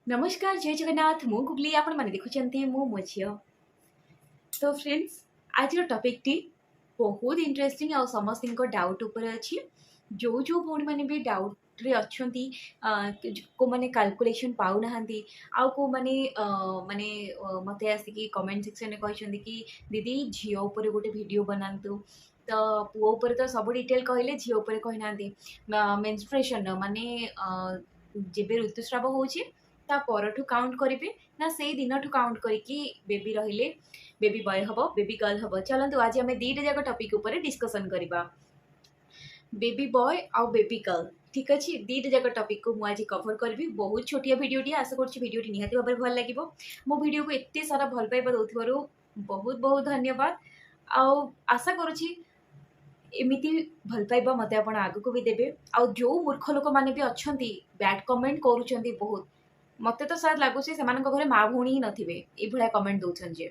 नमस्कार जय जगन्नाथ मु गुगली आपण माने देखुचंती मो झियो। तो फ्रेंड्स आज टॉपिक टी बहुत इंटरेस्टिंग आ समस्त डाउट ऊपर अच्छी जो जो भौणी मैंने भी डाउट रे अच्छी को माने कैलकुलेशन पाऊ नहांती आउ को माने माने मते आसिकी कमेंट सेक्शन में कहछंती कि दीदी झियो ऊपर गोटे वीडियो बनांतु तो पुओ ऊपर तो सब डिटेल कहले झियो ऊपर कहि नांती मेंस्ट्रुएशन माने जेबे ऋतुस्राव होउची ता परठू काउंट करिवे ना से दिनठू काउंट करिकी बेबी रहिले बेबी बॉय हम बेबी गर्ल हम। चलतु आज आम दीटा जाक टॉपिक ऊपर डिस्कसन करवा बेबी बॉय आउ बेबी गर्ल। ठीक अच्छे दीटा जाक टॉपिक को मुझे कवर करी बहुत छोटिया भिडियोटी आशा कर भिडियोटी निहाती भाव में भल लगे मो भिडियो को एत सारा भल पाइबा दौर बहुत बहुत धन्यवाद। आशा करुँची एमती भल पाइबा मत आप आग को भी देवे आ जो मूर्ख लोक मैंने भी अच्छा बैड कमेंट करुँच बहुत मत तो शायद लगुच से घरे माँ भौणी ही नथिबे ये कमेंट दौन जे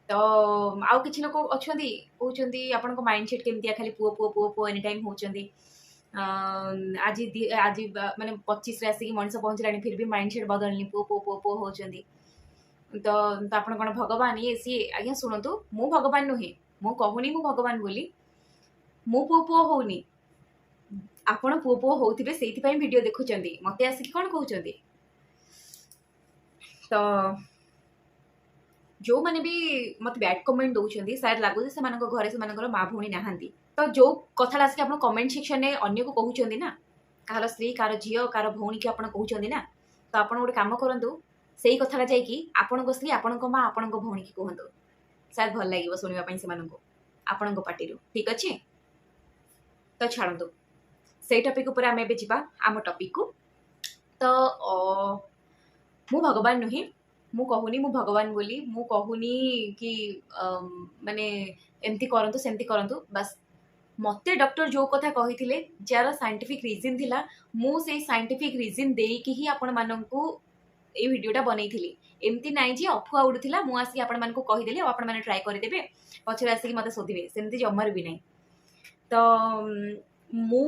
तो आउ किसी लोक अच्छा कहते आपण माइंड सेट केमती खाली पुओ पुओ पुओ पुओ एनी टाइम होती आज आज माने 25 रे आसिक मनीष पहुँचला फिर भी माइंड सेट बदलनी पुओ पुओ पुओ पुओ होती तो आपण कौन भगवान ये सी आज्ञा शुणु मु भगवान नुहे मु कहूनी मु भगवान बोली मु पुओ पुओ होनी आपण पुओ पुओ होथिबे सेइथि वीडियो देखुचंदी मते आसिक कौन कहउचंदी तो जो मैंने भी मत बैड कमेंट दौरान शायद लगुच से घरे से माँ भौणी नहांती तो जो कथा आसिक आप कमेंट सेक्शन में अन्य को कहते ना कहार स्त्री कहार झील कहार भौणी की आप कहते ना तो आप गोटे कम करूँ से कथा आपण स्त्री आपण माँ आपण भौणी की कहतु शायद भल लगे शुणापी से आपण पार्टी ठीक अच्छे तो छाड़ू से टॉपिक उपर आम ए आम टॉपिक को तो मु भगवान नुहे मु कहूनी मु भगवान बोली मु कहूनी कि माने एमती करंतु सेमती करंतु बस मते डॉक्टर जो कथा कही जार साइंटिफिक रीजन थिला मु से साइंटिफिक रीजन देकी ही आपण माननकु ए वीडियोटा बनैथिली एमती नाइ जे अफुआ उडुथिला मु आसी आपण मानकु कहि देली आपण माने ट्राई करि देबे पछरे आसी मते सोधिबे सेमती जमर भी नै तो मु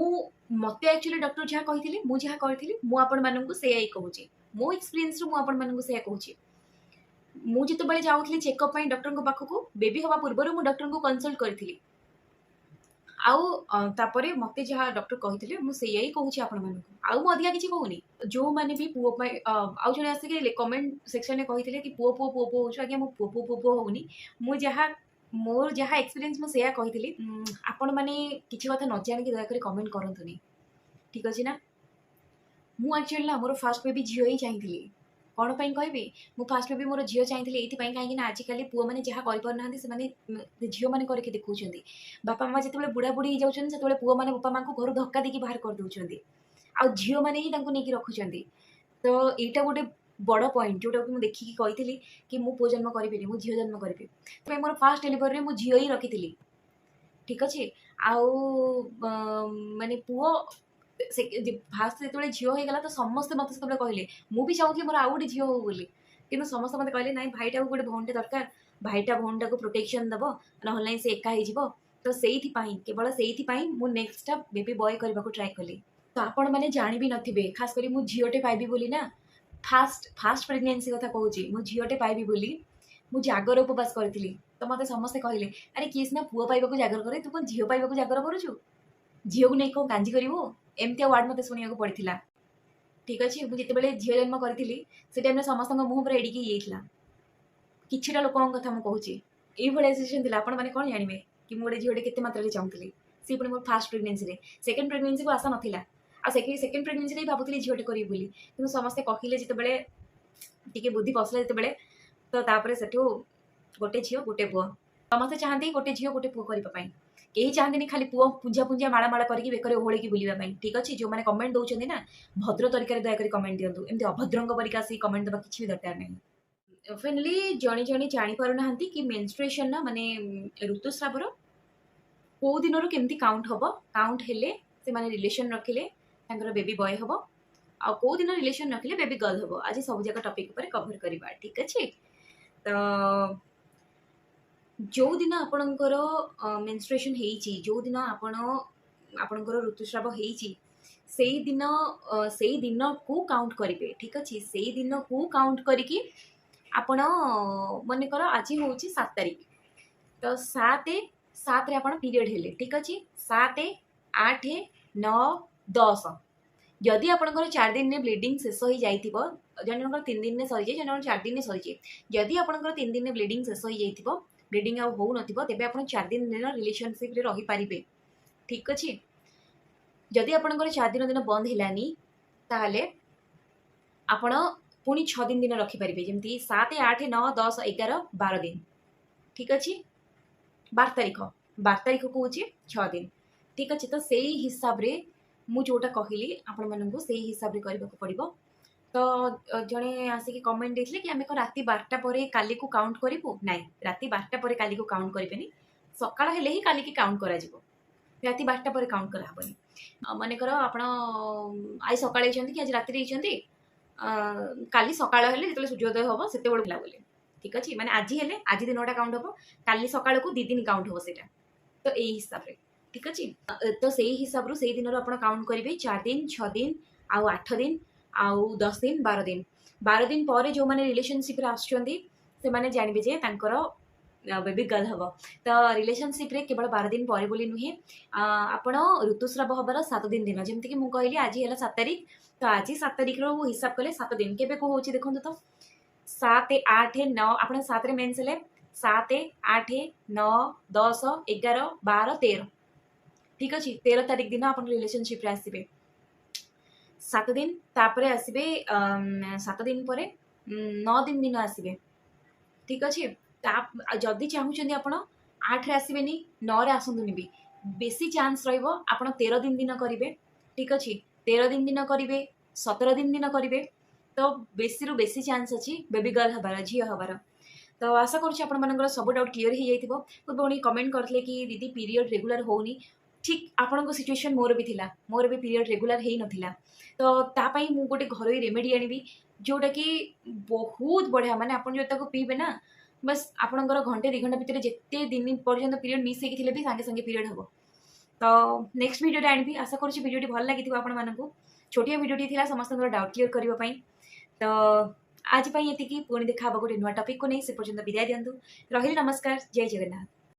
मते एक्चुअली डॉक्टर जहा कहिथिले मु जहा करथिली मु आपण माननकु सेयाई कहूची मो एक्सपीरियंस रू मु आपण माननकु सेया कहूची मु जिते जाऊली चेकअप डॉक्टर पाखक बेबी हवा पूर्व मु डॉक्टर को कंसल्ट करी आउे मत जहाँ डॉक्टर कहते मुझे कहूँ आपण मानू अधिका किसी कहूनी जो मैंने भी पुओ आउ जड़े आसिक कमेंट सेक्शन में कहते कि पुओ पुओ पुओ पुओ हो आज्ञा मो पुओ पुओ पुओ पुओ होनी मु जहाँ मोर जहाँ एक्सपीरियंस मुझे कही आपण मैंने किसी कथा न जानिक दयाकोरी कमेंट करतुनी ठीक अच्छे ना मु एक्चुअली ना मोर फास्ट बेबी झील ही चाहिए कौन पाई कहबी मु फास्ट बेबी मोर झील चाहिए ये कहीं आजिकल पुओ मैंने जहाँ करना से झील मैंने करके देखुं बापा माँ जिते बुढ़ा बुढ़ी हो जाते से पुओ मैंने बापा माँ को घर धक्का देकी बाहर कर दौरान आ झील मैंने ही नहीं रखुच्च तो यहाँ गोटे बड़ पॉइंट जोटा कि मुझे देखिकी कही कि मु पुओ जन्म करी मु झील जन्म करी मोर फास्ट डेलीवरी में झील ही रखी ठीक अच्छे आउ माने पुओ से फास्ट जो झील होगा तो समस्त मत से कहले मुझे चाहूली मोर आउ गोटे झील हो बोली कि समस्त मत कहले ना भाईटा को गोटे भौणीटे दरकार भाईटा भौणीटा को प्रोटेक्शन दब ना से एका हो तो से केवल से मु नेक्स्ट बेबी बॉय करने को ट्राए कली तो आपण मैंने जानी भी नथिबे खास करी मु झीलटे पाइबी बोली ना फास्ट फास्ट प्रेगनेंसी कथा कहूँ मु झीलटे पाइबी बोली मु जागर उपवास करी तो मत समस्ते कहले अरे किए सीना पुओ पाइबा को जागर करे तू कौन झील पाइबा को जागर करूँ झील को नहीं कौन गांजी करू एमती वार्ड मत शुणा पड़ा ठीक अच्छे मुझे झील जन्म करी से टाइम समस्त मुँह पर एडिकी होता किटा लोक कथा मुझे ये सिचुएशन थी आप कौन जानवे कि मुझे झील के मात्रा चाहूली सी पुणी मोर फास्ट प्रेगनेंसी सेकेंड प्रेगनेंसी को आशा नाला आ सेकेंड प्रेगनेंसी भावुली झीलटे करी कि समस्ते कहले जिते टी बुद्धि पसला जिते तो तापर से गोटे झील गोटे पुओ समस्ते चाहते गोटे झील गोटे पुओ करने कहीं चाहते खाली पुओ पुंजा पुंजा माला माला करके बेकर ओहड़ी बुलावाई ठीक अच्छे जो मैंने कमेंट दौरान ना भद्र तरीके दयाकोरी कमेंट दिंतु एमती अभद्रंग परिका आसिक कमेंट देवा किसी भी दरकार नहीं फाइनली जड़े जड़े जापर ना कि मेंस्ट्रुएशन ना माने ऋतुस्रावर कौ दिन केमती काउंट हम काउंट हेले से माने रिलेशन रखिले बेबी बॉय हम आ कौ दिन रिलेशन रखिले बेबी गर्ल हम आज सब जाक टॉपिक पर कवर करवा ठीक अच्छे तो जो दिन आपणकर मेंस्ट्रुएशन जो दिन आपणकर ऋतुस्राव से दिन को काउंट करेंगे ठीक अच्छे से दिन को काउंट करके आपण मनकर आज हूँ 7 तारीख तो 7 7 रे आपण पीरियड हेले ठीक अच्छे 7 8 9 10 जदि आपंकर 4 दिन में ब्लीडिंग शेष हो जाइथिबो जन 3 दिन में सरी जाए जन 4 दिन में सरी जाए जदि आपंकर 3 दिन में ब्लीडिंग शेष हो जाइथिबो ब्लीडिंग आ हो नथिबो तेबे आपण 4 दिन रिलेशनशिप रे रही पारिबे ठीक अच्छे जदि आपंकर 4 दिन बंद हेलानी ताहले आपण पुणी 6 दिन रखिपारे जमी 7 8 9 10 11 12 दिन ठीक अच्छे 12 तारीख को हूँ 6 दिन ठीक अच्छे तो से हिसाब रे मु जोटा कहली आपण मानू से हिसाब रे करबा को पड़िबो तो जड़े आसिक कमेंट देथिले कि आमे को राति 12टा पर काली को काउंट करिबो नाइ राति 12टा पर काली को काउंट करिबेनी सकाळ हेले ही काली की काउंट करा जिवो राति 12टा पर काउंट करा हबनी माने करो आपण आज सकाळे छंती कि आज राति रे छंती काली सकाळ हेले जेतले सूर्योदय हबो सेते बेल होला बोले ठीक अछि माने आज हेले आज दिनटा काउंट हबो काली सकाळ को 2 दिन काउंट हबो सेटा तो एई हिसाब रे ठीक अच्छे तो से हिसाब रू से दिन आप काउंट करेंगे 4 दिन 6 दिन आउ 8 दिन आउ 10 दिन 12 दिन पर जो मैंने रिलेशनशिप से माने जानबे जे तांकर बेबी गर्ल हम तो रिलेशनशिप रे केवल 12 दिन पर बोली नुहे आपण ऋतुस्राव हबार 7 दिन दिन जमती कि मुझे कहली आज है 7 तारीख तो आज 7 तारीख रो हिसाब कले 7 दिन केबे को होची देखंतु तो 7 8 9 आपण 7 रे मेंस ले 7 8 9 10 11 12 13 ठीक अच्छे 13 तारीख दिन आप रिलेशनशिप रे आसबे 7 दिन तापरे आसबे 7 दिन पर 9 दिन दिन आसबे ठीक अच्छे जदि चाहूँ आप 8 रे आसबेनी 9 रे आसतुनि भी बेसी चांस रहिबो आपण 13 दिन दिन करेंगे ठीक अच्छे 13 दिन दिन करेंगे 17 दिन दिन करेंगे तो बेसी रु बेसी चांस अच्छी बेबी गर्ल हबार झी हबार तो आशा करूँ सब डाउट क्लीयर हो जाइथिबो भौणी कमेंट करथिले कि दीदी पीरियड रेगुलर होनी ठीक आपण सिचुएशन मोर भी थिला मोर भी पीरियड रेगुलर हो नाला तो तापाई मु गोटे घर रेमेडी आनी जोटा कि बहुत बढ़िया माने आपन जो पीबे ना बस आपणकर घंटे 2 घंटा भितर जिते दिन पर्यंत पीरियड मिस होते भी सागे सागे पीरियड हम तो नेक्स्ट वीडियो आनी आशा करुँच वीडियो भल लगी आपण मानू छोटिया वीडियो थी समस्त डाउट क्लीयर करने तो आज ये पुणी देखा गोटे नुआ टॉपिक को नहीं से पर्यंत विदाय दिंतु रही नमस्कार जय जगन्नाथ।